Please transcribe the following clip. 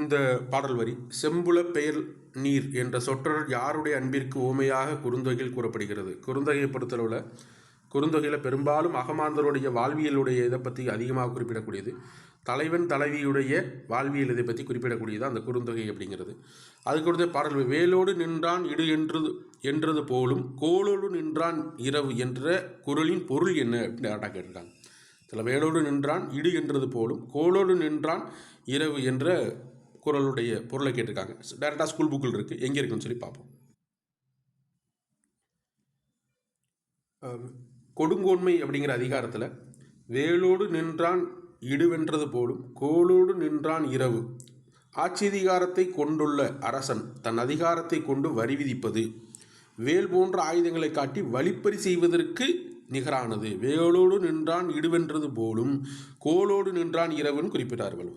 இந்த பாடல் வரி செம்புல பெயர் நீர் என்ற சொற்றொடர் யாருடைய அன்பிற்கு உவமையாக குறுந்தொகையில் கூறப்படுகிறது? குறுந்தொகையை பொறுத்தளவில் குறுந்தொகையில் பெரும்பாலும் அகமாந்தருடைய வாழ்வியலுடைய இதை பற்றி அதிகமாக குறிப்பிடக்கூடியது. தலைவன் தலைவியுடைய வாழ்வியல் இதை பற்றி குறிப்பிடக்கூடியது அந்த குறுந்தொகை அப்படிங்கிறது. அதுக்கு பாடல் வேலோடு நின்றான் இடு என்றது போலும் கோளோடு நின்றான் இரவு என்ற குறளின் பொருள் என்ன அப்படின்னு டேரக்டாக கேட்டிருக்காங்க. சில வேலோடு நின்றான் இடு என்றது போலும் கோளோடு நின்றான் இரவு என்ற குறளுடைய பொருளை கேட்டிருக்காங்க. டேரெக்டாக ஸ்கூல் புக்கில் இருக்குது, எங்கே இருக்குன்னு சொல்லி பார்ப்போம். கொடுங்கோன்மை அப்படிங்கிற அதிகாரத்தில் வேலோடு நின்றான் இடுவென்றது போலும் கோளோடு நின்றான் இரவு. ஆட்சி அதிகாரத்தை கொண்டுள்ள அரசன் தன் அதிகாரத்தை கொண்டு வரி விதிப்பது வேல் போன்ற ஆயுதங்களை காட்டி வழிப்பறி செய்வதற்கு நிகரானது. வேலோடு நின்றான் இடுவென்றது போலும் கோளோடு நின்றான் இரவுன்னு குறிப்பிட்டார்கள்.